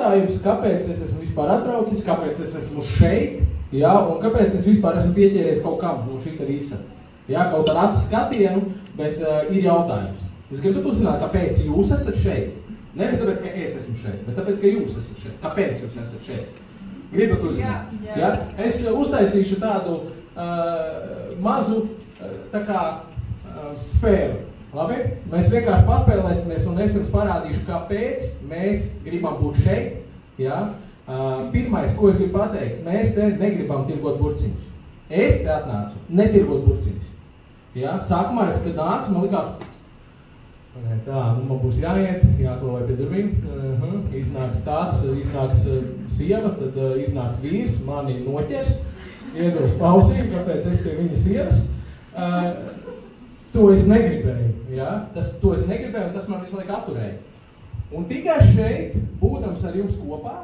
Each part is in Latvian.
jautājums, kāpēc es esmu vispār atbraucis, kāpēc es esmu šeit, jā, un kāpēc es vispār esmu pieķēries kaut kam no šī te visa. Jā, kaut ar acu skatienu, bet ir jautājums. Es gribu uzzināt, kāpēc jūs esat šeit. Nevis tāpēc, ka es esmu šeit, bet tāpēc, ka jūs esat šeit. Kāpēc jūs esat šeit? Gribat uzzināt. Jā. Es uztaisīšu tādu mazu tā kā spēli. Labi? Mēs vienkārši paspēlēsimies un es jums parādīšu, kāpēc mēs gribam būt šeit. Jā? Pirmais, ko es gribu pateikt, mēs te negribam tirgot burciņus. Es te atnācu netirgot burciņus. Jā? Sākumā es, kad nācu, man likās, tā, man būs jāiet, jātolē pie durvīm, iznāks tāds, iznāks sieva, tad iznāks vīrs, mani noķers, iedos pausīm, kāpēc es pie viņa sievas. To es negribēju, jā? To es negribēju, un tas man visu laiku atturēja. Un tikai šeit, būdams ar jums kopā,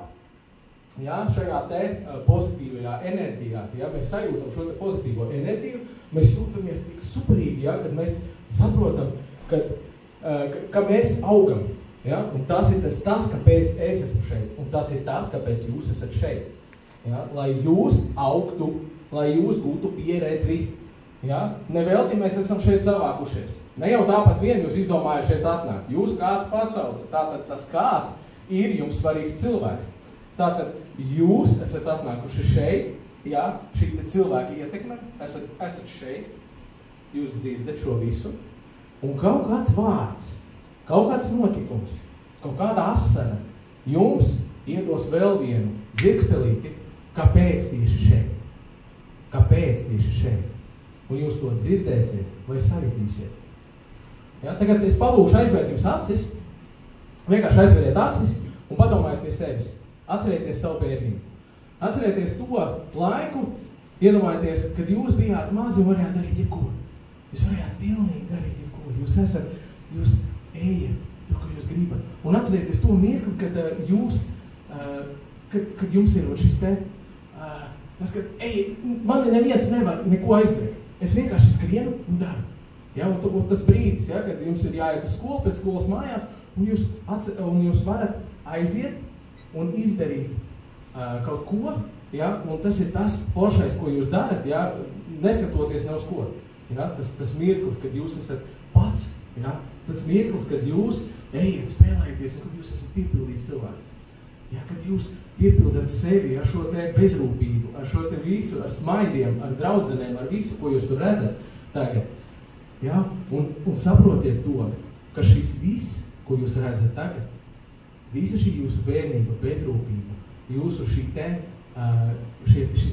jā, šajā te pozitīvajā enerģijā, jā, mēs sajūtam šo te pozitīvo enerģiju, mēs jūtamies tik superīgi, jā, kad mēs saprotam, ka mēs augam, jā, un tas ir tas, kāpēc es esmu šeit, un tas ir tas, kāpēc jūs esat šeit, jā, lai jūs augtu, lai jūs gūtu pieredzi. Ja? Nevelti mēs esam šeit savākušies. Ne jau tāpat vien jūs izdomājat šeit atnākt. Jūs kāds pasauc, tātad tas kāds ir jums svarīgs cilvēks. Tātad jūs esat atnākuši šeit, ja? Šī cilvēka ietekme, esat šeit, jūs dzirdat šo visu, un kaut kāds vārds, kaut kāds notikums, kaut kāda asara jums iedos vēl vienu dzirkstelīti, kāpēc tieši šeit. Kāpēc tieši šeit. Un jūs to dzirdēsiet vai sajutīsiet. Ja? Tagad es palūkšu aizvērt jums acis, vienkārši aizveriet acis un padomājiet pie sevis. Atcerieties savu bērnību. Atcerieties to laiku, iedomājieties, kad jūs bijāt mazi un varējāt darīt jebko. Jūs varējāt pilnīgi darīt jebko. Jūs ejat tur, kur jūs gribat. Un atcerieties to mirkli, kad jums ir šis te, tas, ka, man neviens nevar neko aizliegt. Es vienkārši skrienu un daru. Ja, un tas brīdis, ja, kad jums ir jāiet uz skolu, pēc skolas mājās, un jūs varat aiziet un izdarīt kaut ko, ja, un tas ir tas foršais, ko jūs darat, ja, neskatoties ne uz ko. Ja, tas mirklis, kad jūs esat pats, ja, tas mirklis, kad jūs ejiet, spēlēties, un kad jūs esat piepildīts cilvēks. Ja, kad jūs piepildat sevi ar šo te bezrūpību, ar šo te visu, ar smaidiem, ar draudzenēm, ar visu, ko jūs tur redzat tagad. Ja, un saprotiet to, ka šis viss, ko jūs redzat tagad, visa šī jūsu bērnība, bezrūpība, jūsu šis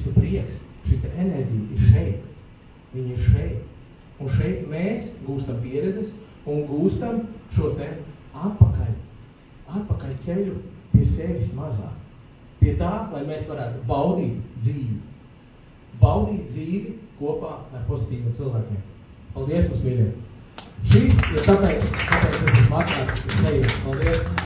te prieks, šī te enerģija ir šeit. Viņi ir šeit. Un šeit mēs gūstam pieredzes un gūstam šo te atpakaļ ceļu pie sevis mazāk. Pie tā, lai mēs varētu baudīt dzīvi. Baudīt dzīvi kopā ar pozitīviem cilvēkiem. Paldies mums, mīļie! Šis ir tāpēc es esmu atnācis šeit. Paldies!